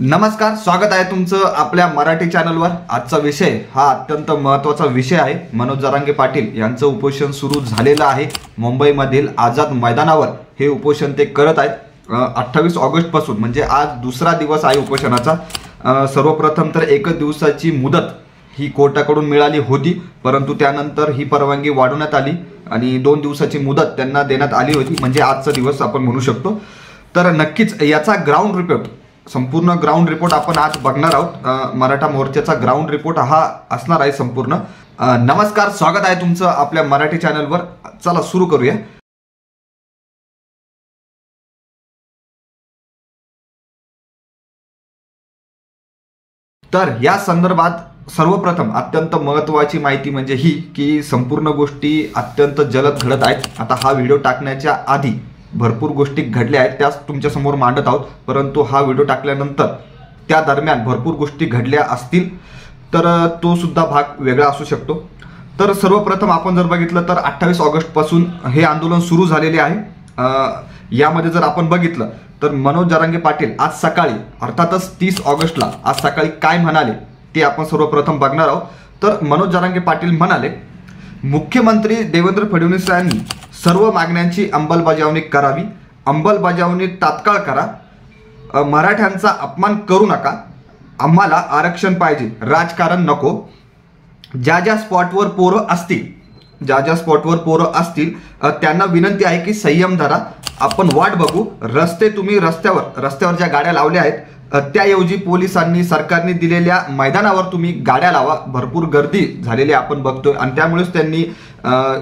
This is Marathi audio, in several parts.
नमस्कार, स्वागत आहे तुमचं आपल्या मराठी चॅनलवर। आजचा विषय हा अत्यंत महत्त्वाचा विषय आहे। मनोज जरांगे पाटील यांचं उपोषण सुरू झालेलं आहे। मुंबईमधील आझाद मैदानावर हे उपोषण ते करत आहेत। 28 ऑगस्ट पासून म्हणजे आज दुसरा दिवस आहे उपोषणाचा। सर्वप्रथम तर 1 दिवसाची मुदत ही कोर्टाकडून मिळाली होती, परंतु त्यानंतर ही परवानगी वाढवण्यात आली आणि 2 दिवसाची मुदत त्यांना देण्यात आली होती, म्हणजे आजचा दिवस आपण म्हणू शकतो। तर नक्कीच याचा ग्राउंड रिपोर्ट, संपूर्ण ग्राउंड रिपोर्ट आपण आज बघणार आहोत। मराठा मोर्चाचा ग्राउंड रिपोर्ट हा असणार आहे संपूर्ण। नमस्कार, स्वागत आहे तुमचं आपल्या मराठी चॅनलवर। चला सुरू करूया। तर या संदर्भात सर्वप्रथम अत्यंत महत्त्वाची माहिती म्हणजे ही की संपूर्ण गोष्टी अत्यंत जलद घडत आहेत। आता हा व्हिडिओ टाकण्याच्या आधी भरपूर गोष्टी घडल्या आहेत, त्याच तुमच्या समोर मांडत आहोत, परंतु हा व्हिडिओ टाकल्यानंतर त्या दरम्यान भरपूर गोष्टी घडल्या असतील तर तो सुद्धा भाग वेगळा असू शकतो। तर सर्वप्रथम आपण जर बघितलं तर 28 ऑगस्ट पासून हे आंदोलन सुरू झालेले आहे। यामध्ये जर आपण बघितलं तर मनोज जरांगे पाटील आज सकाळी अर्थातच 30 ऑगस्टला आज सकाळी काय म्हणाले ते आपण सर्वप्रथम बघणार आहोत। तर मनोज जरांगे पाटील म्हणाले, मुख्यमंत्री देवेंद्र फडणवीस यांनी सर्व मागण्यांची अंमलबजावणी करावी, अंमलबजावणी तात्काळ करा, मराठ्यांचा अपमान करू नका, आम्हाला आरक्षण पाहिजे, राजकारण नको। ज्या ज्या स्पॉटवर पोरं असतील त्यांना विनंती आहे की संयम धरा, आपण वाट बघू। तुम्ही रस्त्यावर ज्या गाड्या लावल्या आहेत त्याऐवजी पोलिसांनी सरकारने दिलेल्या मैदानावर तुम्ही गाड्या लावा। भरपूर गर्दी झालेली आपण बघतोय आणि त्यामुळेच त्यांनी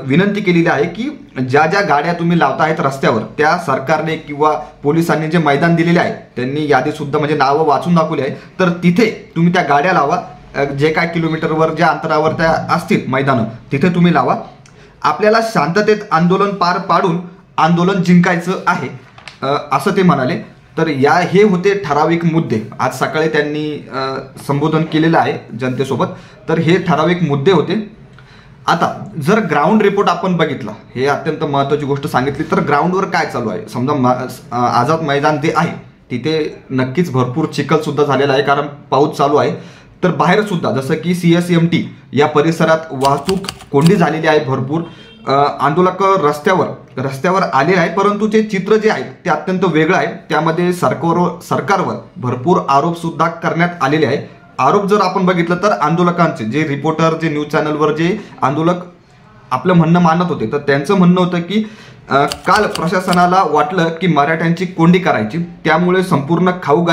विनंती केलेली आहे की ज्या ज्या गाड्या तुम्ही लावता आहेत रस्त्यावर त्या सरकारने किंवा पोलिसांनी जे मैदान दिलेले आहे त्यांनी यादी सुद्धा म्हणजे नावं वाचून दाखवली आहे, तर तिथे तुम्ही त्या गाड्या लावा। जे काय किलोमीटरवर ज्या अंतरावर त्या असतील मैदानं तिथे तुम्ही लावा। आपल्याला शांततेत आंदोलन पार पाडून आंदोलन जिंकायचं आहे, असं ते म्हणाले। तर हे होते ठराविक मुद्दे। आज सकाळी त्यांनी संबोधन केलेलं आहे जनतेसोबत, तर हे ठराविक मुद्दे होते। आता जर ग्राउंड रिपोर्ट आपण बघितला, हे अत्यंत महत्त्वाची गोष्ट सांगितली, तर ग्राउंडवर काय चालू आहे समजा आझाद मैदान जे आहे तिथे नक्कीच भरपूर चिखल सुद्धा झालेला आहे, कारण पाऊस चालू आहे। तर बाहेर सुद्धा जसं की CSMT या परिसरात वाहतूक कोंडी झालेली आहे भरपूर। आंदोलक रस्त्यावर आलेले आहे, परंतु ते चित्र जे आहे ते अत्यंत वेगळं आहे। त्यामध्ये सरकारवर भरपूर आरोप सुद्धा करण्यात आलेले आहे। आरोप जर आपण बघितलं तर आंदोलकांचे जे रिपोर्टर, जे न्यूज चॅनलवर जे आंदोलक आपलं म्हणणं मानत होते, तर त्यांचं म्हणणं होतं की काल प्रशासनाला वाटलं की मराठ्यांची कोंडी करायची, त्यामुळे संपूर्ण खाऊ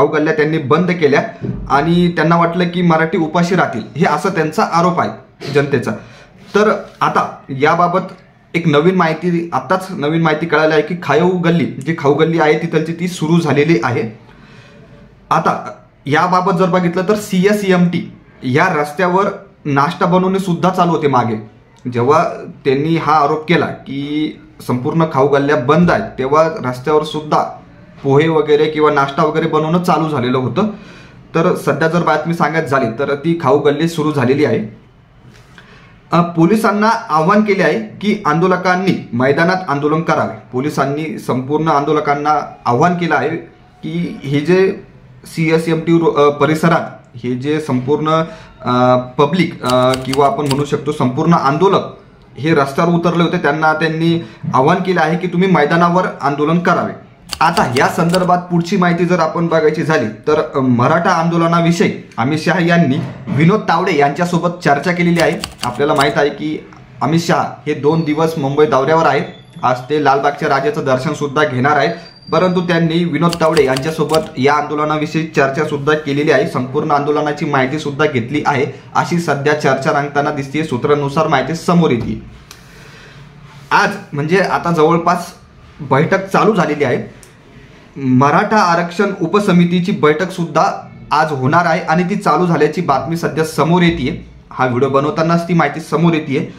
गल्ल्या त्यांनी बंद केल्या आणि त्यांना वाटलं की मराठी उपाशी राहतील, हे असं त्यांचा आरोप आहे जनतेचा। तर आता याबाबत एक नवीन माहिती कळाली आहे की खाऊ गल्ली आहे तिथलची ती सुरू झालेली आहे। आता याबाबत जर बघितलं तर CSMT या रस्त्यावर नाश्ता बनवणे सुद्धा चालू होते मागे। जेव्हा त्यांनी हा आरोप केला की संपूर्ण खाऊ गल्ल्या बंद आहेत, तेव्हा रस्त्यावर सुद्धा पोहे वगैरे किंवा नाश्ता वगैरे बनवणं चालू झालेलं होतं। तर सध्या जर बातमी सांगायची झाली तर ती खाऊ गल्ली सुरू झालेली आहे। पोलिसांना आवाहन केले आहे की आंदोलकांनी मैदानात आंदोलन करावे। पोलिसांनी संपूर्ण आंदोलकांना आवाहन केलं आहे की हे जे CSMT परिसरात हे जे संपूर्ण पब्लिक किंवा आपण म्हणू शकतो संपूर्ण आंदोलक हे रस्त्यावर उतरले होते, त्यांनी आवाहन केलं आहे की तुम्ही मैदानावर आंदोलन करावे। आता या संदर्भात पुढची माहिती जर आपण बघायची झाली तर मराठा आंदोलनाविषयी अमित शहा यांनी विनोद तावडे यांच्यासोबत चर्चा केलेली आहे। आपल्याला माहित आहे की अमित शहा हे 2 दिवस मुंबई दौऱ्यावर आहेत। आज ते लालबागच्या राजाचं दर्शन सुद्धा घेणार आहेत, परंतु त्यांनी विनोद तावडे यांच्यासोबत या आंदोलनाविषयी चर्चा सुद्धा केलेली आहे। संपूर्ण आंदोलनाची माहिती सुद्धा घेतली आहे, अशी सध्या चर्चा रंगताना दिसते। सूत्रांनुसार माहिती समोर येते। आज म्हणजे आता जवळपास बैठक चालू झालेली आहे। मराठा आरक्षण उपसमितीची बैठक सुद्धा आज होणार आहे आणि ती चालू झाल्याची बातमी सध्या समोर येते। हा व्हिडिओ बनवतानाच ती माहिती समोर येते।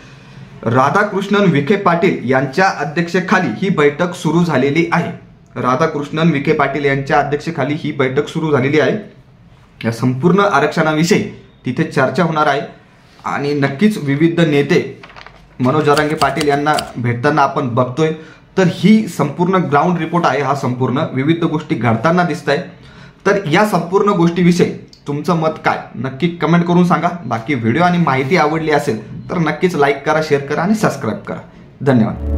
राधाकृष्णन विखे पाटील यांच्या अध्यक्षतेखाली ही बैठक सुरू झालेली आहे। राधाकृष्णन विखे पाटील यांच्या अध्यक्षतेखाली ही बैठक सुरू झालेली आहे। या संपूर्ण आरक्षणाविषयी तिथे चर्चा होणार आहे आणि नक्कीच विविध नेते मनोज जरांगे पाटील यांना भेटताना आपण बघतोय। तर ही संपूर्ण ग्राउंड रिपोर्ट आहे, हा संपूर्ण विविध गोष्टी घडताना दिसत आहे। तर या संपूर्ण गोष्टीविषयी तुमचं मत काय नक्की कमेंट करून सांगा. बाकी व्हिडिओ आणि माहिती आवडली असेल तर नक्कीच लाईक करा, शेअर करा आणि सबस्क्राईब करा. धन्यवाद.